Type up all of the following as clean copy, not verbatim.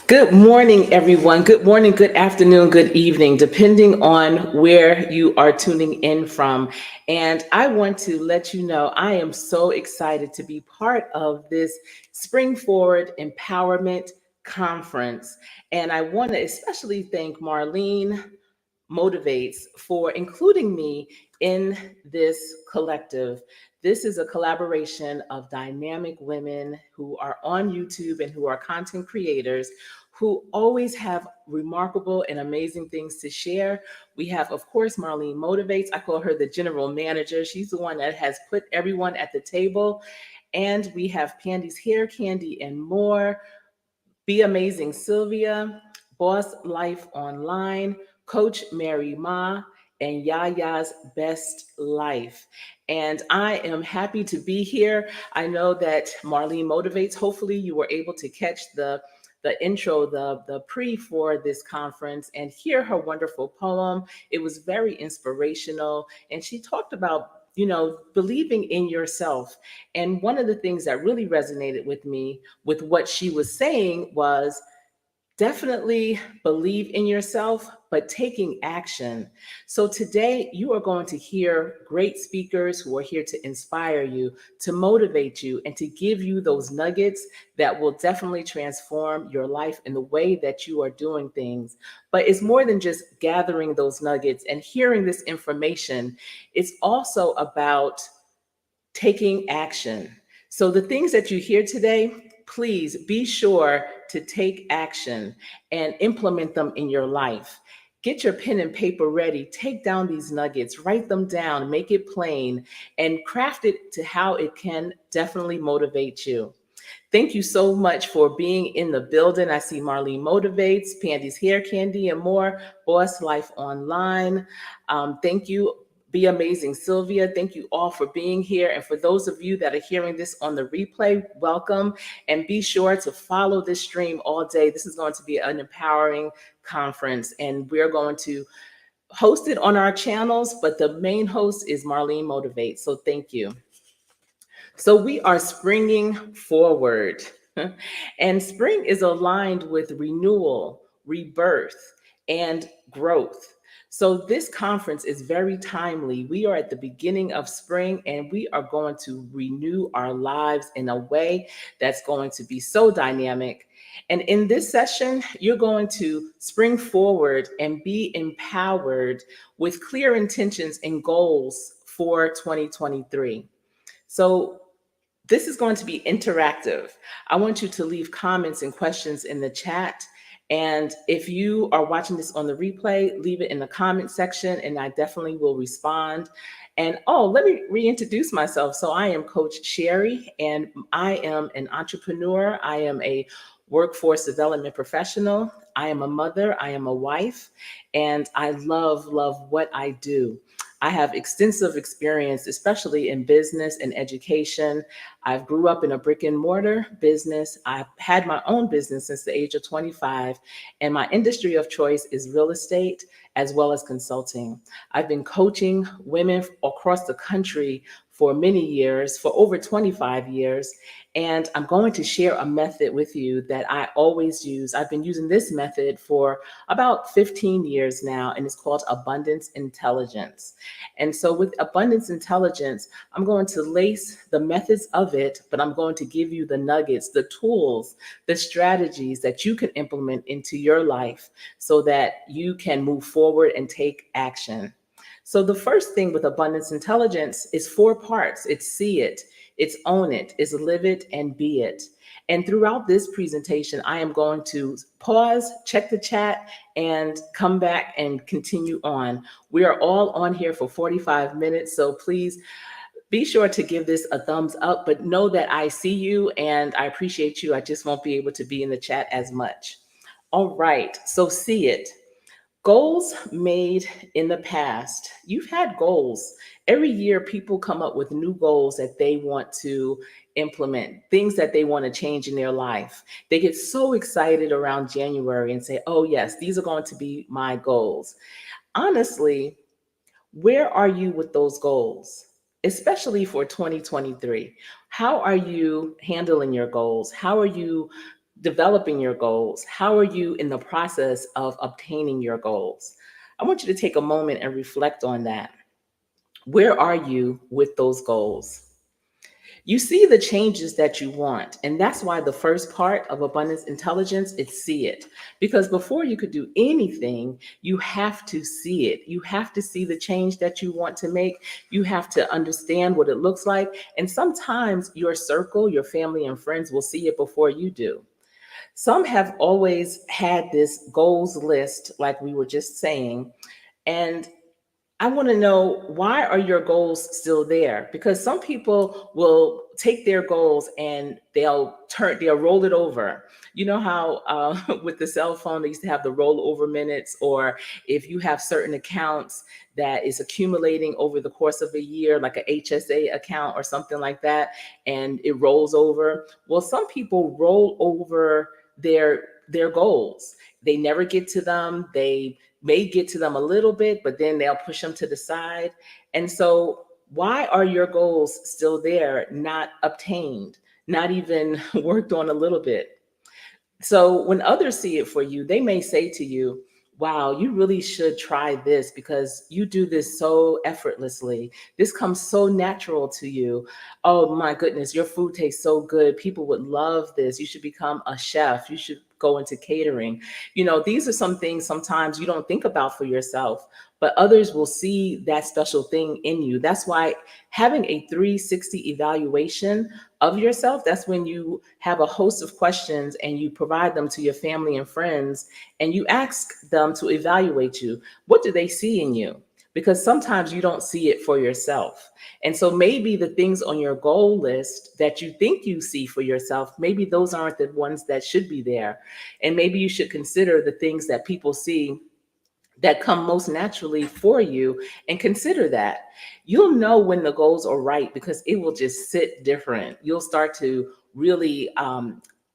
Good morning, everyone. Good morning, good afternoon, good evening, depending on where you are tuning in from. And I want to let you know I am so excited to be part of this Spring Forward Empowerment Conference. And I want to especially thank Marlene Motivates for including me in this collective. This is a collaboration of dynamic women who are on YouTube and who are content creators who always have remarkable and amazing things to share. We have, of course, Marlene Motivates. I call her the general manager. She's the one that has put everyone at the table. And we have Pandy's Hair Candy and more. Be Amazing Sylvia, Boss Life Online, Coach Mary Ma, and Yaya's Best Life. And I am happy to be here. I know that Marlene Motivates. Hopefully, you were able to catch the intro, the pre for this conference and hear her wonderful poem. It was very inspirational. And she talked about believing in yourself. And one of the things that really resonated with me with what she was saying was definitely believe in yourself, but taking action. So today you are going to hear great speakers who are here to inspire you, to motivate you, and to give you those nuggets that will definitely transform your life in the way that you are doing things. But it's more than just gathering those nuggets and hearing this information. It's also about taking action. So, the things that you hear today, please be sure to take action and implement them in your life. Get your pen and paper ready. Take down these nuggets, write them down, make it plain, and craft it to how it can definitely motivate you. Thank you so much for being in the building. I see Marlene Motivates, Pandy's Hair Candy, and more, Boss Life Online. Thank you. Be Amazing Sylvia. Thank you all for being here. And for those of you that are hearing this on the replay, welcome. And be sure to follow this stream all day. This is going to be an empowering conference, and we're going to host it on our channels, but the main host is Marlene Motivates. So thank you. So we are springing forward, and spring is aligned with renewal, rebirth, and growth. So this conference is very timely. We are at the beginning of spring, and we are going to renew our lives in a way that's going to be so dynamic. And in this session, you're going to spring forward and be empowered with clear intentions and goals for 2023. So this is going to be interactive. I want you to leave comments and questions in the chat. And if you are watching this on the replay, leave it in the comment section and I definitely will respond. And let me reintroduce myself. So I am Coach Sherry and I am an entrepreneur. I am a workforce development professional. I am a mother. I am a wife. And I love what I do. I have extensive experience, especially in business and education. I grew up in a brick and mortar business. I've had my own business since the age of 25, and my industry of choice is real estate as well as consulting. I've been coaching women across the country for many years, for over 25 years. And I'm going to share a method with you that I always use. I've been using this method for about 15 years now, and it's called Abundance Intelligence. And so with Abundance Intelligence, I'm going to lace the methods of it, but I'm going to give you the nuggets, the tools, the strategies that you can implement into your life so that you can move forward and take action. So the first thing with Abundance Intelligence is 4 parts. It's see it, it's own it, it's live it, and be it. And throughout this presentation, I am going to pause, check the chat, and come back and continue on. We are all on here for 45 minutes, so please be sure to give this a thumbs up, but know that I see you and I appreciate you. I just won't be able to be in the chat as much. All right, so see it. Goals made in the past. You've had goals. Every year, people come up with new goals that they want to implement, things that they want to change in their life. They get so excited around January and say, oh, yes, these are going to be my goals. Honestly, where are you with those goals? Especially for 2023. How are you handling your goals? How are you developing your goals? How are you in the process of obtaining your goals? I want you to take a moment and reflect on that. Where are you with those goals? You see the changes that you want. And that's why the first part of abundance intelligence is see it. Because before you could do anything, you have to see it. You have to see the change that you want to make. You have to understand what it looks like. And sometimes your circle, your family and friends will see it before you do. Some have always had this goals list, like we were just saying, and I want to know, why are your goals still there? Because some people will take their goals and they'll roll it over. You know how with the cell phone, they used to have the rollover minutes, or if you have certain accounts that is accumulating over the course of a year, like a HSA account or something like that, and it rolls over. Well, some people roll over their goals. They never get to them. They may get to them a little bit, but then they'll push them to the side. And so, why are your goals still there, not obtained, not even worked on a little bit? So when others see it for you, they may say to you, wow, you really should try this because you do this so effortlessly. This comes so natural to you. Oh my goodness, your food tastes so good. People would love this. You should become a chef. You should go into catering. These are some things sometimes you don't think about for yourself, but others will see that special thing in you. That's why having a 360 evaluation of yourself, that's when you have a host of questions and you provide them to your family and friends, and you ask them to evaluate you. What do they see in you? Because sometimes you don't see it for yourself. And so maybe the things on your goal list that you think you see for yourself, maybe those aren't the ones that should be there. And maybe you should consider the things that people see that come most naturally for you, and consider that. You'll know when the goals are right because it will just sit different. You'll start to really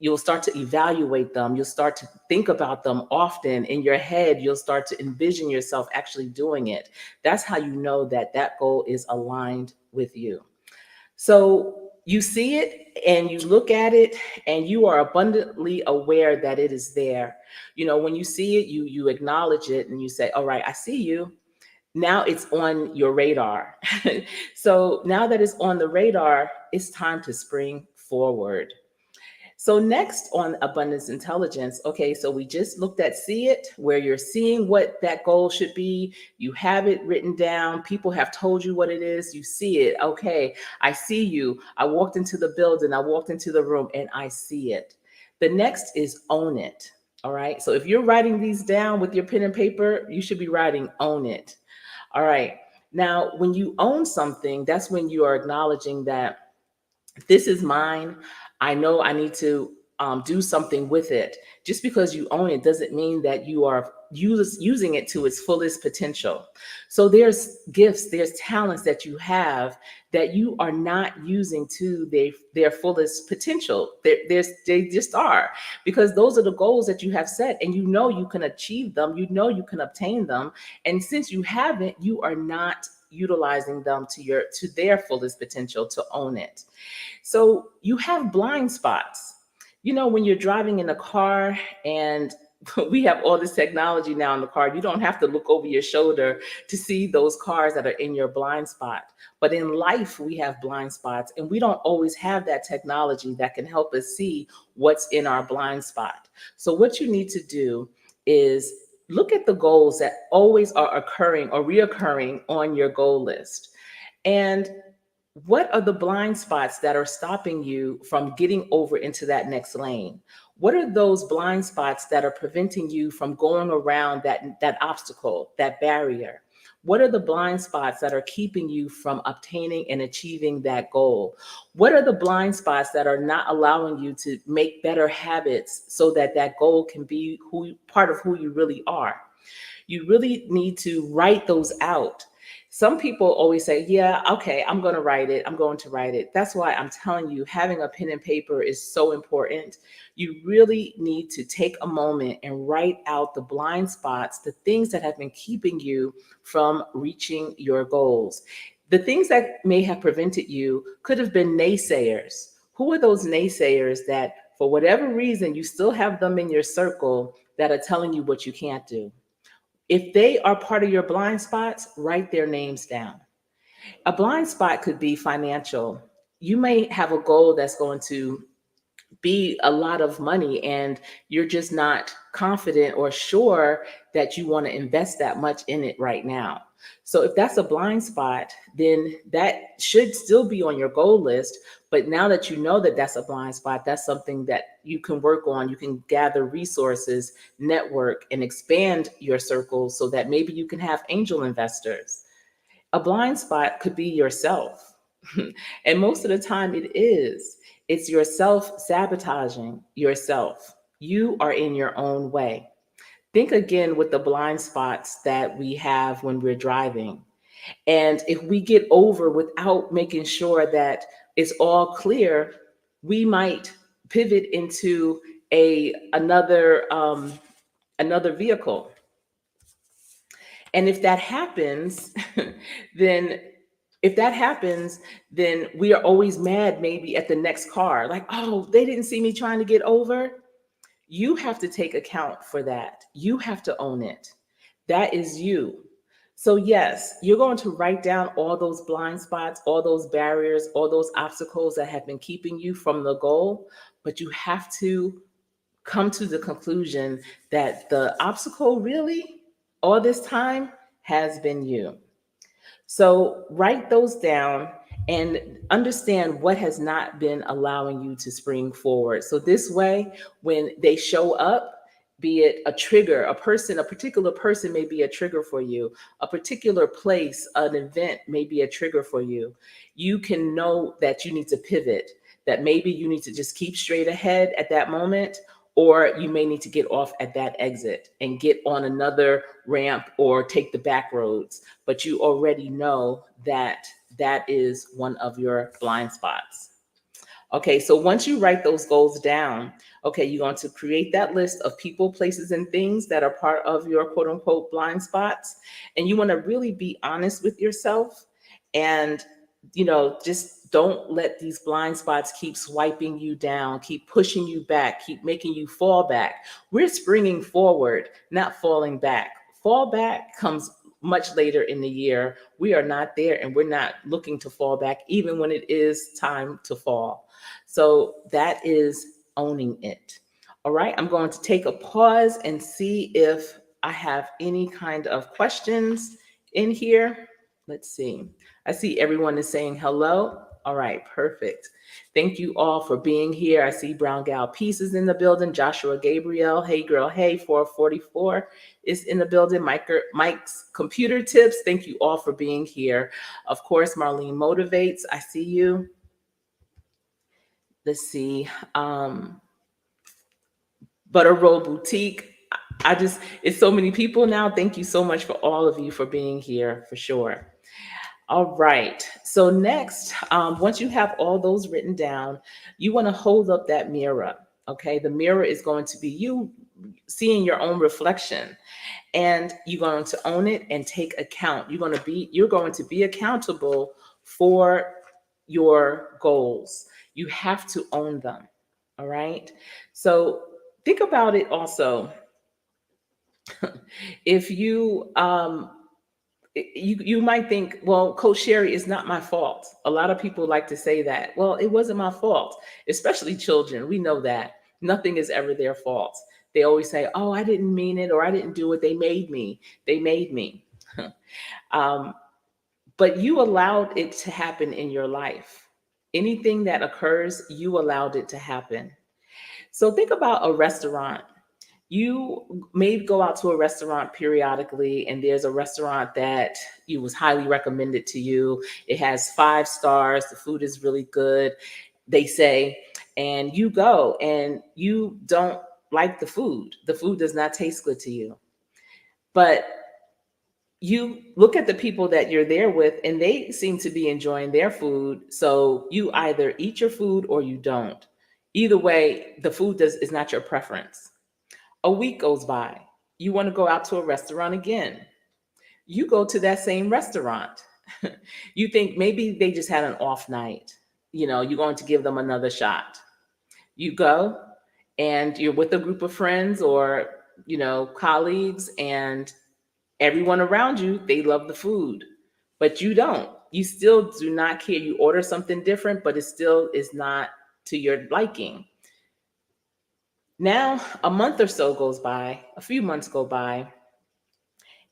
you'll start to evaluate them. You'll start to think about them often in your head. You'll start to envision yourself actually doing it. That's how you know that that goal is aligned with you. So you see it and you look at it and you are abundantly aware that it is there. When you see it, you acknowledge it and you say, all right, I see you. Now it's on your radar. So now that it's on the radar, it's time to spring forward. So next on abundance intelligence, okay, so we just looked at see it, where you're seeing what that goal should be. You have it written down. People have told you what it is. You see it. Okay, I see you. I walked into the building. I walked into the room and I see it. The next is own it. All right. So if you're writing these down with your pen and paper, you should be writing own it. All right. Now, when you own something, that's when you are acknowledging that this is mine. I know I need to do something with it. Just because you own it doesn't mean that you are using it to its fullest potential. So there's gifts, there's talents that you have that you are not using to their fullest potential. They just are, because those are the goals that you have set, and you can achieve them. You can obtain them. And since you haven't, you are not utilizing them to their fullest potential to own it. So you have blind spots. When you're driving in a car, and we have all this technology now in the car, you don't have to look over your shoulder to see those cars that are in your blind spot. But in life, we have blind spots, and we don't always have that technology that can help us see what's in our blind spot. So what you need to do is look at the goals that always are occurring or reoccurring on your goal list. And what are the blind spots that are stopping you from getting over into that next lane? What are those blind spots that are preventing you from going around that obstacle, that barrier? What are the blind spots that are keeping you from obtaining and achieving that goal? What are the blind spots that are not allowing you to make better habits so that that goal can be part of who you really are? You really need to write those out. Some people always say, yeah, okay, I'm going to write it. I'm going to write it. That's why I'm telling you, having a pen and paper is so important. You really need to take a moment and write out the blind spots, the things that have been keeping you from reaching your goals. The things that may have prevented you could have been naysayers. Who are those naysayers that for whatever reason, you still have them in your circle that are telling you what you can't do. If they are part of your blind spots, write their names down. A blind spot could be financial. You may have a goal that's going to be a lot of money and you're just not confident or sure that you want to invest that much in it right now. So if that's a blind spot, then that should still be on your goal list. But now that you know that that's a blind spot, that's something that you can work on. You can gather resources, network, and expand your circle so that maybe you can have angel investors. A blind spot could be yourself. And most of the time it is. It's yourself sabotaging yourself. You are in your own way. Think again with the blind spots that we have when we're driving. And if we get over without making sure that it's all clear, we might pivot into another vehicle. And if that happens, then if that happens, then we are always mad maybe at the next car. Like, oh, they didn't see me trying to get over. You have to take account for that. You have to own it. That is you. So, yes, you're going to write down all those blind spots, all those barriers, all those obstacles that have been keeping you from the goal. But you have to come to the conclusion that the obstacle really, all this time, has been you. So write those down and understand what has not been allowing you to spring forward. So this way, when they show up, be it a trigger, a person, a particular person may be a trigger for you, a particular place, an event may be a trigger for you. You can know that you need to pivot, that maybe you need to just keep straight ahead at that moment, or you may need to get off at that exit and get on another ramp or take the back roads. But you already know that that is one of your blind spots. Okay, so once you write those goals down, okay, you're going to create that list of people, places, and things that are part of your quote unquote blind spots. And you want to really be honest with yourself and just don't let these blind spots keep swiping you down, keep pushing you back, keep making you fall back. We're springing forward, not falling back. Fall back comes much later in the year. We are not there and we're not looking to fall back, even when it is time to fall. So that is owning it. All right, I'm going to take a pause and see if I have any kind of questions in here. Let's see. I see everyone is saying hello. All right, perfect. Thank you all for being here. I see Brown Gal Pieces in the building. Joshua Gabriel, hey girl, hey 444 is in the building. Mike's Computer Tips. Thank you all for being here. Of course, Marlene Motivates. I see you. Let's see. Butter Roll Boutique. It's so many people now. Thank you so much for all of you for being here for sure. All right. So next, once you have all those written down, you want to hold up that mirror. Okay. The mirror is going to be you seeing your own reflection, and you're going to own it and take account. You're going to be accountable for your goals. You have to own them. All right. So think about it also. If you might think, well, Coach Sherry, it's not my fault. A lot of people like to say that. Well, it wasn't my fault, especially children. We know that nothing is ever their fault. They always say, oh, I didn't mean it, or I didn't do it. They made me. They made me. But you allowed it to happen in your life. Anything that occurs, you allowed it to happen. So think about a restaurant. You may go out to a restaurant periodically, and there's a restaurant that you was highly recommended to you. It has 5 stars. The food is really good, they say, and you go and you don't like the food. The food does not taste good to you. But you look at the people that you're there with and they seem to be enjoying their food. So you either eat your food or you don't. Either way, the food is not your preference. A week goes by. You want to go out to a restaurant again. You go to that same restaurant. You think maybe they just had an off night. You're going to give them another shot. You go and you're with a group of friends or, colleagues, and everyone around you, they love the food, but you don't. You still do not care. You order something different, but it still is not to your liking. Now, a month or so goes by, a few months go by,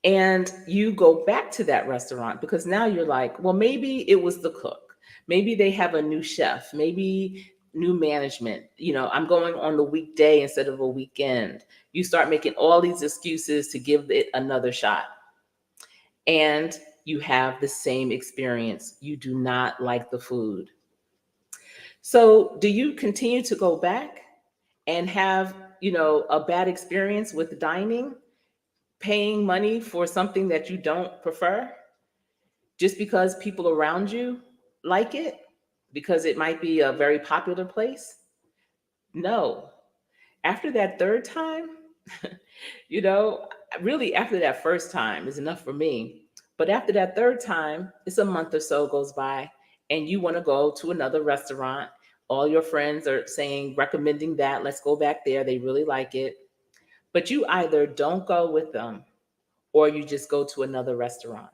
and you go back to that restaurant because now you're like, well, maybe it was the cook. Maybe they have a new chef, maybe new management. I'm going on the weekday instead of a weekend. You start making all these excuses to give it another shot. And you have the same experience. You do not like the food. So, do you continue to go back and have, a bad experience with dining, paying money for something that you don't prefer just because people around you like it, because it might be a very popular place? No. After that third time, you know, really after that first time is enough for me. But after that third time, it's a month or so goes by and you want to go to another restaurant. All your friends are saying, recommending that, let's go back there. They really like it. But you either don't go with them or you just go to another restaurant.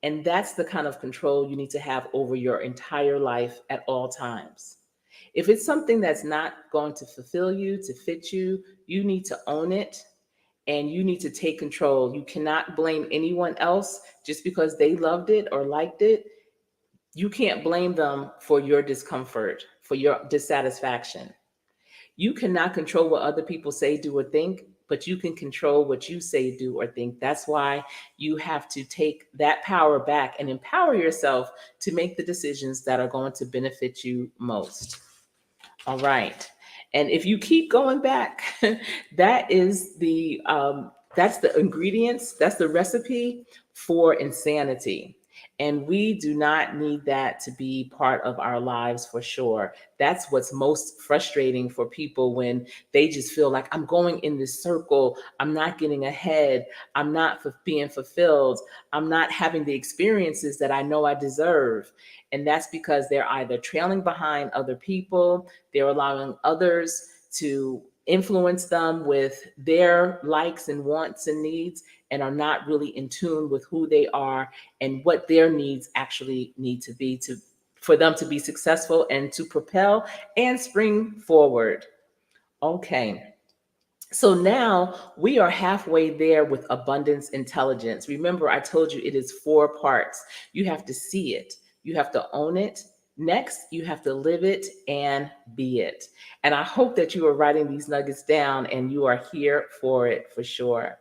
And that's the kind of control you need to have over your entire life at all times. If it's something that's not going to fulfill you, to fit you, you need to own it and you need to take control. You cannot blame anyone else just because they loved it or liked it. You can't blame them for your discomfort, for your dissatisfaction. You cannot control what other people say, do, or think, but you can control what you say, do, or think. That's why you have to take that power back and empower yourself to make the decisions that are going to benefit you most. All right. And if you keep going back, that is that's the ingredients, that's the recipe for insanity. And we do not need that to be part of our lives for sure. That's what's most frustrating for people when they just feel like I'm going in this circle, I'm not getting ahead, I'm not being fulfilled, I'm not having the experiences that I know I deserve. And that's because they're either trailing behind other people, they're allowing others to influence them with their likes and wants and needs, and are not really in tune with who they are and what their needs actually need to be for them to be successful and to propel and spring forward. Okay. So now we are halfway there with abundance intelligence. Remember, I told you it is 4 parts. You have to see it, you have to own it. Next, you have to live it and be it. And I hope that you are writing these nuggets down and you are here for it for sure.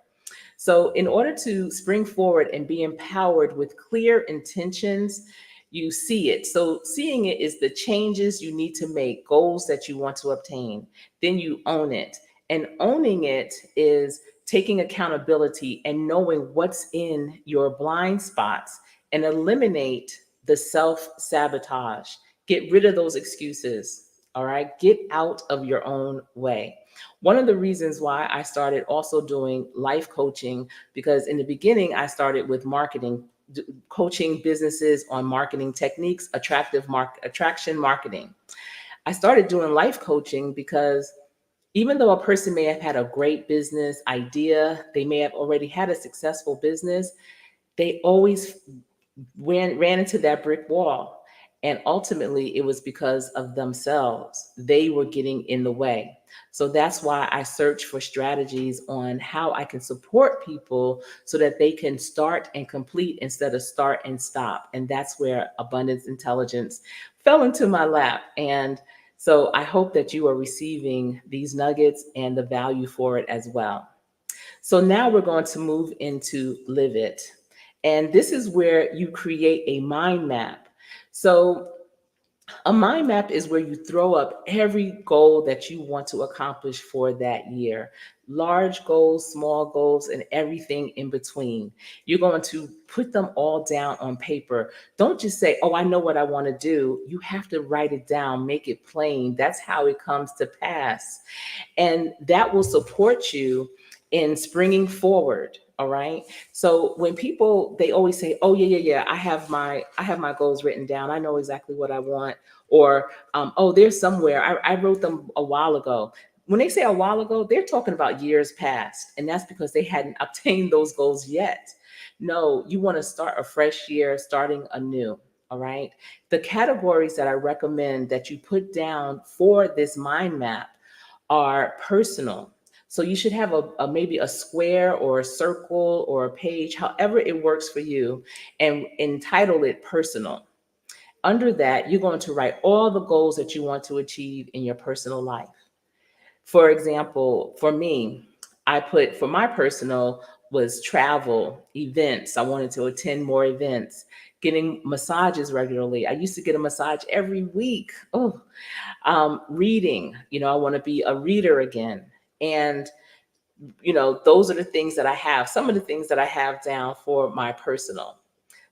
So, in order to spring forward and be empowered with clear intentions, you see it. So, seeing it is the changes you need to make, goals that you want to obtain. Then you own it. And owning it is taking accountability and knowing what's in your blind spots and eliminate the self sabotage. Get rid of those excuses. All right. Get out of your own way. One of the reasons why I started also doing life coaching, because in the beginning, I started with marketing, coaching businesses on marketing techniques, attraction marketing. I started doing life coaching because even though a person may have had a great business idea, they may have already had a successful business, they always ran into that brick wall. And ultimately, it was because of themselves. They were getting in the way. So that's why I search for strategies on how I can support people so that they can start and complete instead of start and stop. And that's where abundance intelligence fell into my lap. And so I hope that you are receiving these nuggets and the value for it as well. So now we're going to move into Live It. And this is where you create a mind map. So a mind map is where you throw up every goal that you want to accomplish for that year. Large goals, small goals, and everything in between. You're going to put them all down on paper. Don't just say, oh, I know what I want to do. You have to write it down, make it plain. That's how it comes to pass. And that will support you in springing forward. All right. So when people, they always say, oh yeah, I have my goals written down. I know exactly what I want. Or, oh, there's somewhere, I wrote them a while ago. When they say a while ago, they're talking about years past. And that's because they hadn't obtained those goals yet. No, you want to start a fresh year, starting anew. All right. The categories that I recommend that you put down for this mind map are personal. So you should have a maybe a square or a circle or a page, however it works for you, and entitle it personal. Under that, you're going to write all the goals that you want to achieve in your personal life. For example, for me, I put for my personal was travel, events. I wanted to attend more events, getting massages regularly. I used to get a massage every week. Oh, reading, I want to be a reader again. And, those are the things that I have, some of the things that I have down for my personal.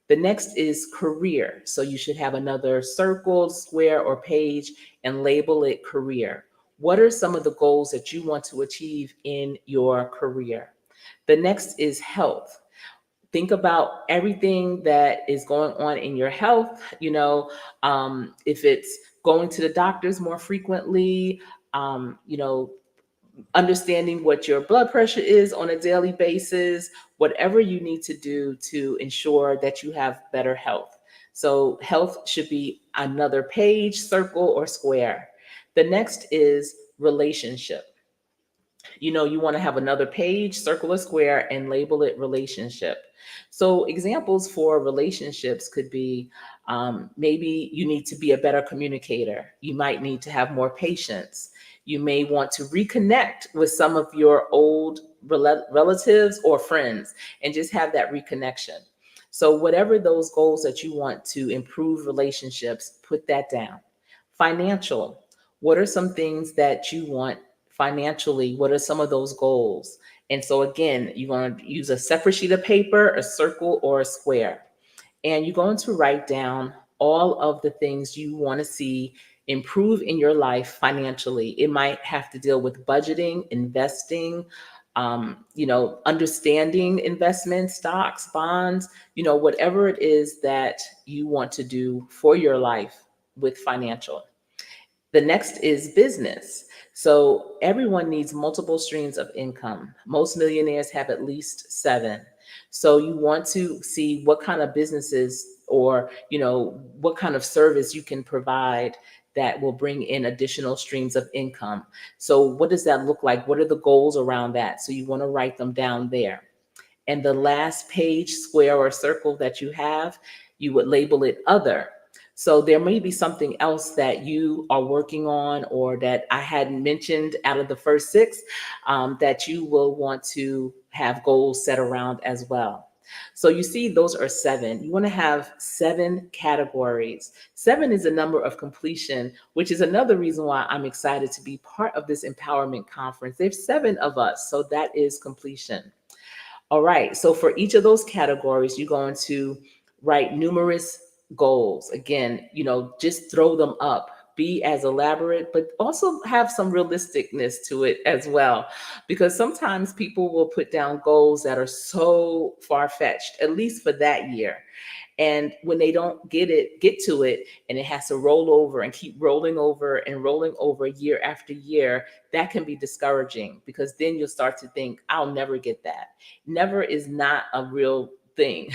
The next is career. So you should have another circle, square, or page and label it career. What are some of the goals that you want to achieve in your career? The next is health. Think about everything that is going on in your health. If it's going to the doctors more frequently, understanding what your blood pressure is on a daily basis, whatever you need to do to ensure that you have better health. So, health should be another page, circle, or square. The next is relationship. You want to have another page, circle or square, and label it relationship. So, examples for relationships could be maybe you need to be a better communicator. You might need to have more patience. You may want to reconnect with some of your old relatives or friends and just have that reconnection. So, whatever those goals that you want to improve relationships, put that down. Financial. What are some things that you want financially? What are some of those goals? And so, again, you're going to use a separate sheet of paper, a circle, or a square. And you're going to write down all of the things you want to see improve in your life financially. It might have to deal with budgeting, investing, understanding investment, stocks, bonds, whatever it is that you want to do for your life with financial. The next is business. So everyone needs multiple streams of income. Most millionaires have at least seven. So you want to see what kind of businesses or, what kind of service you can provide that will bring in additional streams of income. So what does that look like? What are the goals around that? So you want to write them down there. And the last page, square or circle that you have, you would label it other. So there may be something else that you are working on or that I hadn't mentioned out of the first six that you will want to have goals set around as well. So you see, those are seven. You want to have seven categories. Seven is a number of completion, which is another reason why I'm excited to be part of this empowerment conference. There's seven of us, so that is completion. All right. So for each of those categories, you're going to write numerous goals. Again, just throw them up. Be as elaborate, but also have some realisticness to it as well. Because sometimes people will put down goals that are so far fetched, at least for that year. And when they don't get to it, and it has to roll over and keep rolling over year after year, that can be discouraging because then you'll start to think, I'll never get that. Never is not a real thing.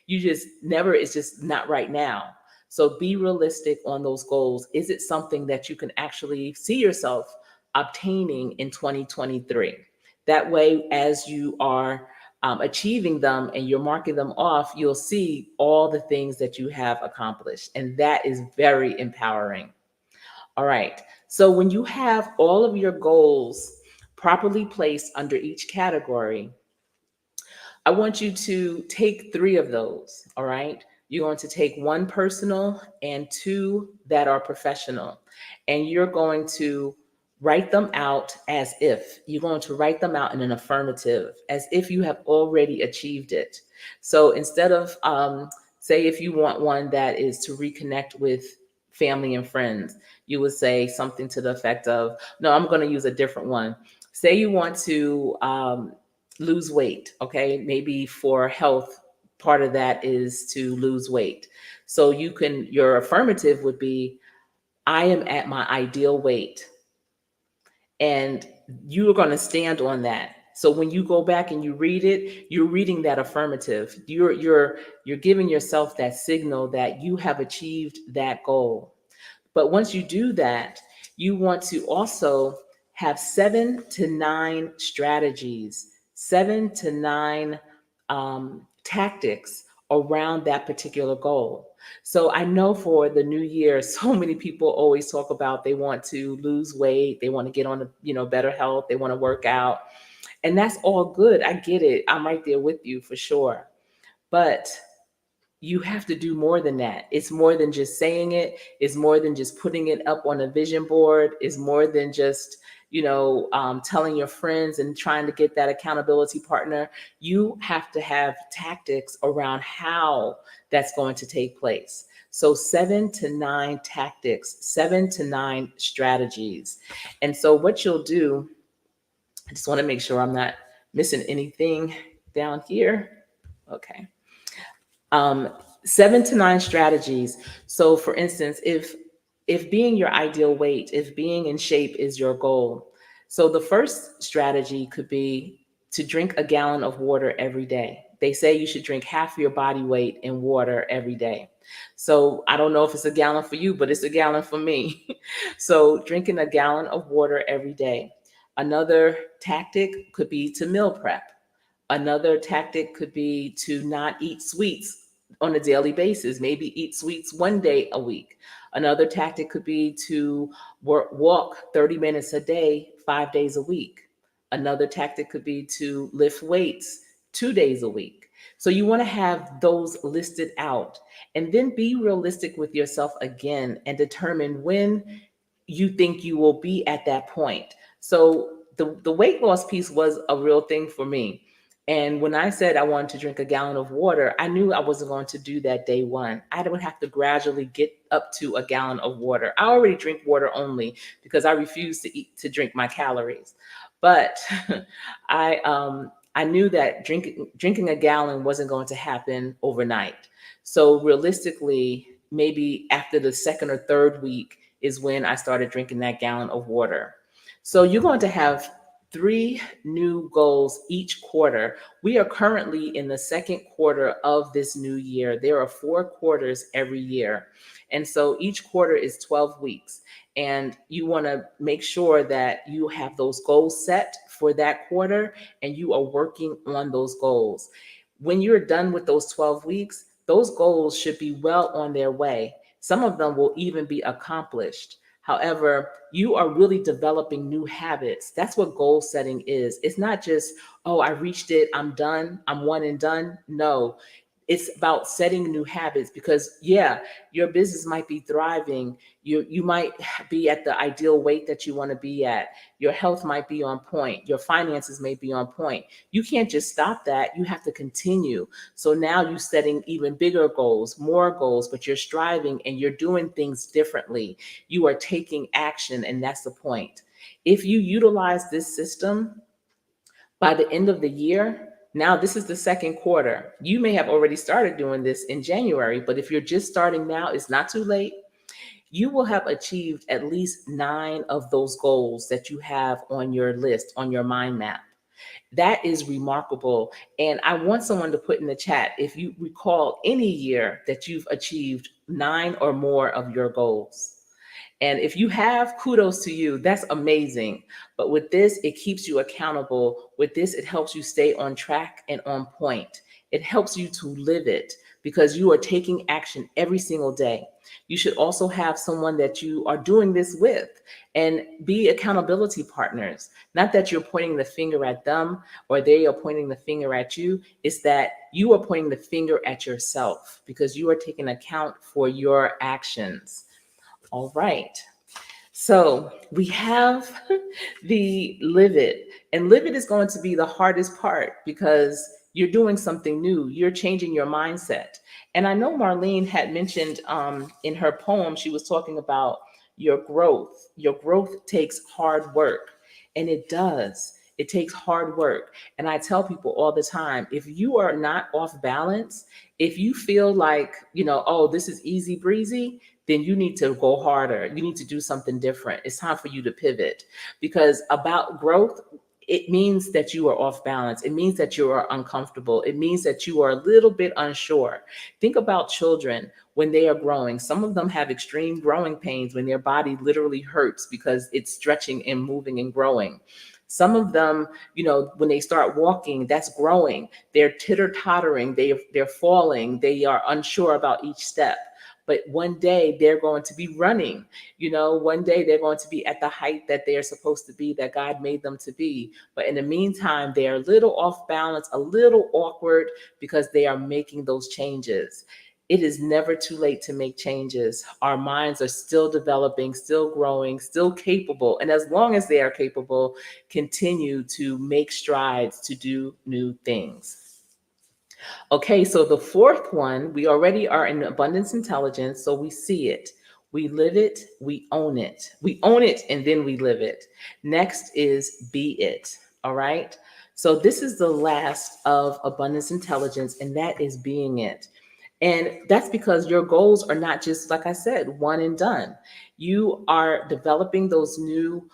You just never is just not right now. So be realistic on those goals. Is it something that you can actually see yourself obtaining in 2023? That way, as you are achieving them and you're marking them off, you'll see all the things that you have accomplished. And that is very empowering. All right. So when you have all of your goals properly placed under each category, I want you to take three of those. All right. You're going to take one personal and two that are professional. And you're going to write them out as if you're going to write them out in an affirmative, as if you have already achieved it. So instead of, say, if you want one that is to reconnect with family and friends, you would say something to the effect of, no, I'm going to use a different one. Say you want to, lose weight. Okay. Maybe for health, part of that is to lose weight. So your affirmative would be, I am at my ideal weight, and you are going to stand on that. So when you go back and you read it, you're reading that affirmative. You're giving yourself that signal that you have achieved that goal. But once you do that, you want to also have 7 to 9 strategies, 7 to 9 tactics around that particular goal. So I know for the new year, so many people always talk about they want to lose weight, they want to get on a, better health, they want to work out, and that's all good. I get it. I'm right there with you for sure. But you have to do more than that. It's more than just saying it. It's more than just putting it up on a vision board. It's more than just, telling your friends and trying to get that accountability partner. You have to have tactics around how that's going to take place. So 7 to 9 tactics, 7 to 9 strategies. And so what you'll do, I just want to make sure I'm not missing anything down here. Okay. 7 to 9 strategies. So for instance, if being your ideal weight, if being in shape is your goal, so the first strategy could be to drink a gallon of water every day. They say you should drink half your body weight in water every day. So I don't know if it's a gallon for you, but it's a gallon for me. So drinking a gallon of water every day. Another tactic could be to meal prep. Another tactic could be to not eat sweets on a daily basis, maybe eat sweets 1 day a week. Another tactic could be to walk 30 minutes a day, 5 days a week. Another tactic could be to lift weights 2 days a week. So you want to have those listed out and then be realistic with yourself again and determine when you think you will be at that point. So the weight loss piece was a real thing for me. And when I said I wanted to drink a gallon of water, I knew I wasn't going to do that day one. I would have to gradually get up to a gallon of water. I already drink water only because I refuse to drink my calories. But I knew that drinking a gallon wasn't going to happen overnight. So realistically, maybe after the second or third week is when I started drinking that gallon of water. So you're going to have 3 new goals each quarter. We are currently in the second quarter of this new year. There are 4 quarters every year. And so each quarter is 12 weeks. And you want to make sure that you have those goals set for that quarter and you are working on those goals. When you're done with those 12 weeks, those goals should be well on their way. Some of them will even be accomplished. However, you are really developing new habits. That's what goal setting is. It's not just, oh, I reached it, I'm done, I'm one and done. No, it's about setting new habits because, yeah, your business might be thriving. You might be at the ideal weight that you want to be at. Your health might be on point. Your finances may be on point. You can't just stop that. You have to continue. So now you're setting even bigger goals, more goals, but you're striving and you're doing things differently. You are taking action, and that's the point. If you utilize this system, by the end of the year, now this is the second quarter. You may have already started doing this in January, but if you're just starting now, it's not too late. You will have achieved at least 9 of those goals that you have on your list, on your mind map. That is remarkable. And I want someone to put in the chat if you recall any year that you've achieved 9 or more of your goals. And if you have, kudos to you. That's amazing. But with this, it keeps you accountable. With this, it helps you stay on track and on point. It helps you to live it because you are taking action every single day. You should also have someone that you are doing this with and be accountability partners. Not that you're pointing the finger at them or they are pointing the finger at you. It's that you are pointing the finger at yourself because you are taking account for your actions. All right. So we have the live it, and live it is going to be the hardest part because you're doing something new. You're changing your mindset. And I know Marlene had mentioned in her poem, she was talking about your growth. Your growth takes hard work, and it does. It takes hard work. And I tell people all the time, if you are not off balance, if you feel like, oh, this is easy breezy, then you need to go harder. You need to do something different. It's time for you to pivot, because about growth, it means that you are off balance. It means that you are uncomfortable. It means that you are a little bit unsure. Think about children when they are growing. Some of them have extreme growing pains when their body literally hurts because it's stretching and moving and growing. Some of them, when they start walking, that's growing. They're titter-tottering, they're falling, they are unsure about each step. But one day they're going to be running. One day they're going to be at the height that they're supposed to be, that God made them to be. But in the meantime, they're a little off balance, a little awkward, because they are making those changes. It is never too late to make changes. Our minds are still developing, still growing, still capable. And as long as they are capable, continue to make strides to do new things. Okay, so the fourth one, we already are in abundance intelligence, so we see it, we live it, we own it. We own it and then we live it. Next is be it. All right. So this is the last of abundance intelligence, and that is being it. And that's because your goals are not just, like I said, one and done. You are developing those new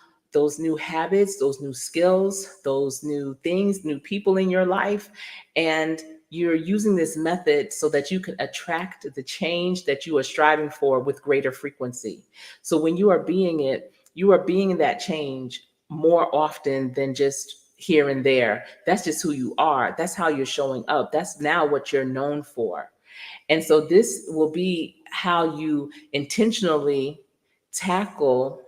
habits, those new skills, those new things, new people in your life. And you're using this method so that you can attract the change that you are striving for with greater frequency. So when you are being it, you are being that change more often than just here and there. That's just who you are. That's how you're showing up. That's now what you're known for. And so this will be how you intentionally tackle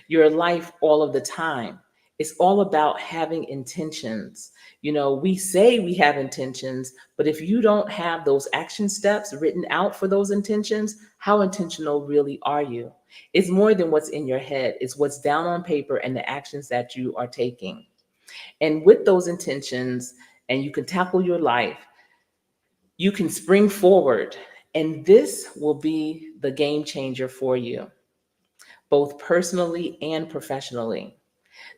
your life all of the time. It's all about having intentions. We say we have intentions, but if you don't have those action steps written out for those intentions, how intentional really are you? It's more than what's in your head, it's what's down on paper and the actions that you are taking. And with those intentions, and you can tackle your life, you can spring forward, and this will be the game changer for you, both personally and professionally.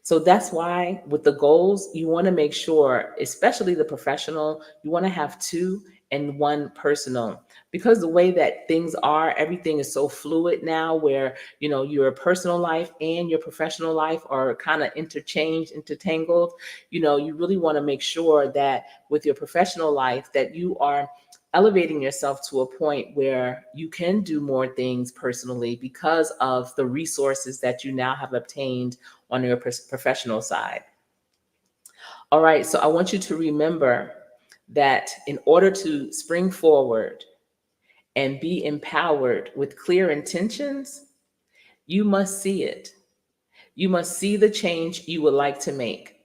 So that's why with the goals, you want to make sure, especially the professional, you want to have two and one personal, because the way that things are, everything is so fluid now, where your personal life and your professional life are kind of interchanged, intertangled. You really want to make sure that with your professional life that you are elevating yourself to a point where you can do more things personally because of the resources that you now have obtained on your professional side. All right, so I want you to remember that in order to spring forward and be empowered with clear intentions, you must see it. You must see the change you would like to make.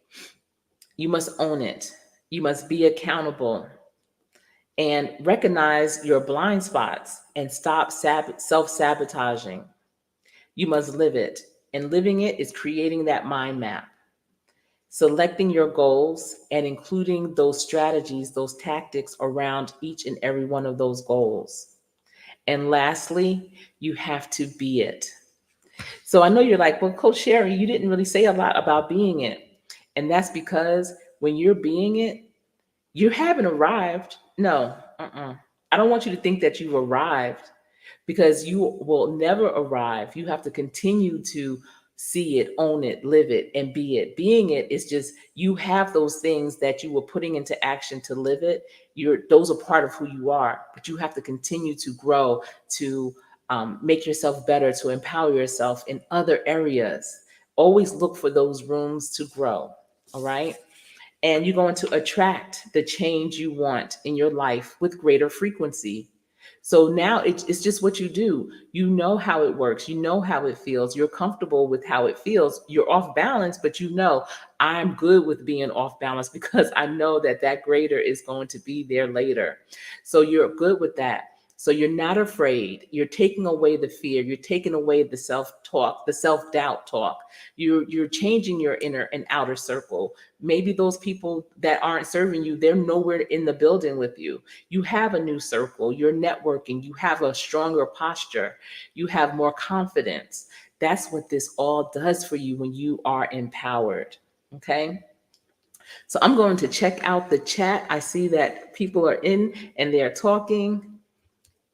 You must own it. You must be accountable and recognize your blind spots and stop self-sabotaging. You must live it. And living it is creating that mind map, selecting your goals, and including those strategies, those tactics around each and every one of those goals. And lastly, you have to be it. So I know you're like, well, Coach Sherry, you didn't really say a lot about being it. And that's because when you're being it, you haven't arrived. No, I don't want you to think that you've arrived, because you will never arrive. You have to continue to see it, own it, live it, and be it. Being it is just, you have those things that you were putting into action to live it. Those are part of who you are, but you have to continue to grow, to make yourself better, to empower yourself in other areas. Always look for those rooms to grow. All right. And you're going to attract the change you want in your life with greater frequency. So now it's just what you do. You know how it works. You know how it feels. You're comfortable with how it feels. You're off balance, but I'm good with being off balance because I know that greater is going to be there later. So you're good with that. So you're not afraid. You're taking away the fear. You're taking away the self-talk, the self-doubt talk. You're changing your inner and outer circle. Maybe those people that aren't serving you, they're nowhere in the building with you. You have a new circle. You're networking. You have a stronger posture. You have more confidence. That's what this all does for you when you are empowered. Okay. So I'm going to check out the chat. I see that people are in and they're talking.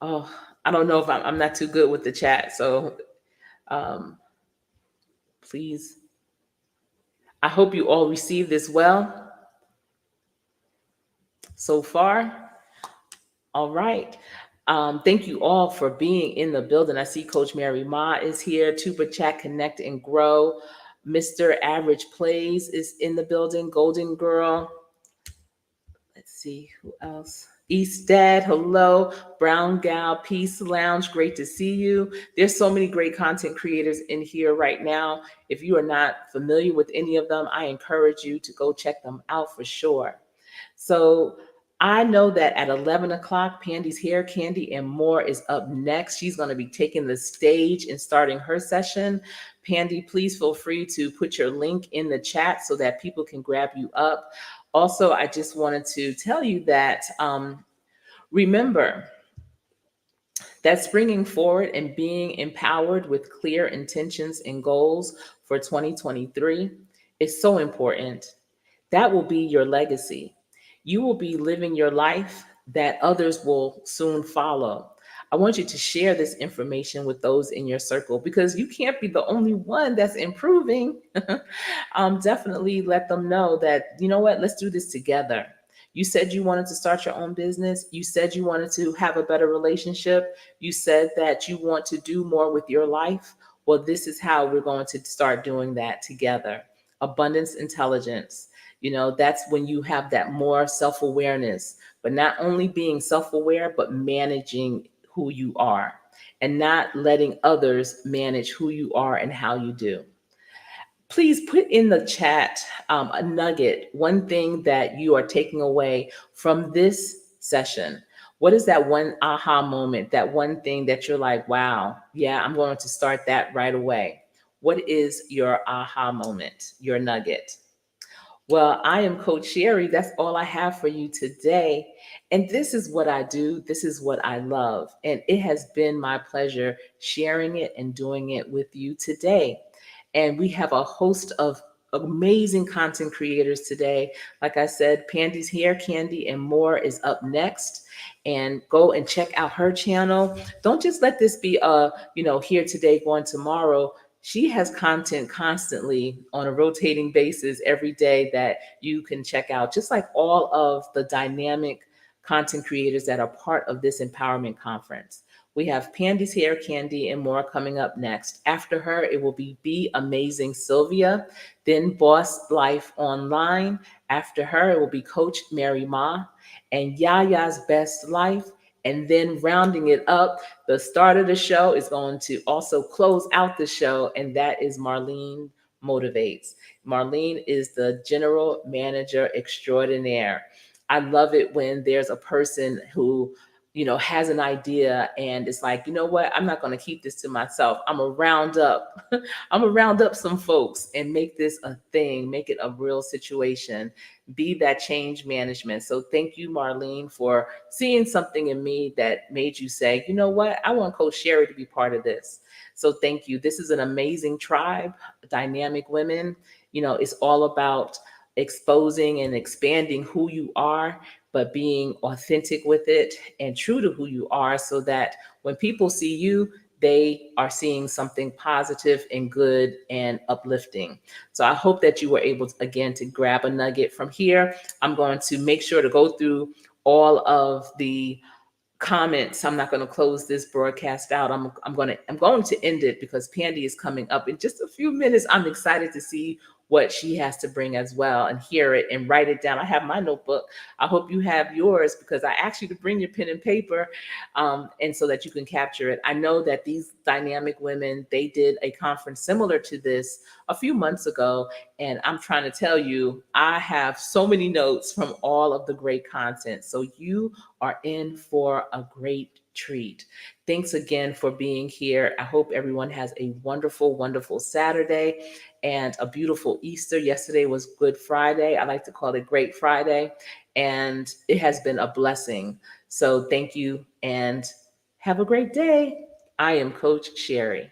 Oh, I don't know if I'm not too good with the chat. So um, please, I hope you all receive this well so far. All right. Thank you all for being in the building. I see Coach Mary Ma is here. Tuber Chat Connect and Grow. Mr. Average Plays is in the building. Golden Girl. Let's see who else. East Dad, hello. Brown Gal, Peace Lounge, great to see you. There's so many great content creators in here right now. If you are not familiar with any of them, I encourage you to go check them out for sure. So I know that at 11 o'clock, Pandy's Hair Candy and More is up next. She's going to be taking the stage and starting her session. Pandy, please feel free to put your link in the chat so that people can grab you up. Also, I just wanted to tell you that remember that springing forward and being empowered with clear intentions and goals for 2023 is so important. That will be your legacy. You will be living your life that others will soon follow. I want you to share this information with those in your circle because you can't be the only one that's improving. Definitely let them know that, you know what, let's do this together. You said you wanted to start your own business. You said you wanted to have a better relationship. You said that you want to do more with your life. Well, this is how we're going to start doing that together. Abundance intelligence. That's when you have that more self awareness, but not only being self aware, but managing who you are and not letting others manage who you are and how you do. Please put in the chat a nugget, one thing that you are taking away from this session. What is that one aha moment, that one thing that you're like, wow, yeah, I'm going to start that right away? What is your aha moment, your nugget? Well, I am Coach Sherry. That's all I have for you today. And this is what I do. This is what I love. And it has been my pleasure sharing it and doing it with you today. And we have a host of amazing content creators today. Like I said, Pandy's Hair Candy and More is up next. And go and check out her channel. Don't just let this be here today, going tomorrow. She has content constantly on a rotating basis every day that you can check out, just like all of the dynamic content creators that are part of this empowerment conference. We have Pandy's Hair Candy and More coming up next. After her, it will be Amazing Sylvia, then Boss Life Online. After her, it will be Coach Mary Ma and Yaya's Best Life. And then rounding it up, the start of the show is going to also close out the show, and that is Marlene Motivates. Marlene is the general manager extraordinaire. I love it when there's a person who has an idea and it's like, you know what, I'm not going to keep this to myself. I'm gonna round up I'm gonna round up some folks and make this a thing, make it a real situation, be that change management. So thank you, Marlene, for seeing something in me that made you say, you know what, I want Coach Sherry to be part of this. So thank you. This is an amazing tribe, dynamic women. It's all about exposing and expanding who you are, but being authentic with it and true to who you are so that when people see you, they are seeing something positive and good and uplifting. So I hope that you were able to, again, to grab a nugget from here. I'm going to make sure to go through all of the comments. I'm not going to close this broadcast out. I'm going to end it because Pandy is coming up in just a few minutes. I'm excited to see what she has to bring as well and hear it and write it down. I have my notebook. I hope you have yours because I asked you to bring your pen and paper and so that you can capture it. I know that these dynamic women, they did a conference similar to this a few months ago. And I'm trying to tell you, I have so many notes from all of the great content. So you are in for a great treat. Thanks again for being here. I hope everyone has a wonderful, wonderful Saturday and a beautiful Easter. Yesterday was Good Friday. I like to call it Great Friday. And it has been a blessing. So thank you and have a great day. I am Coach Sherry.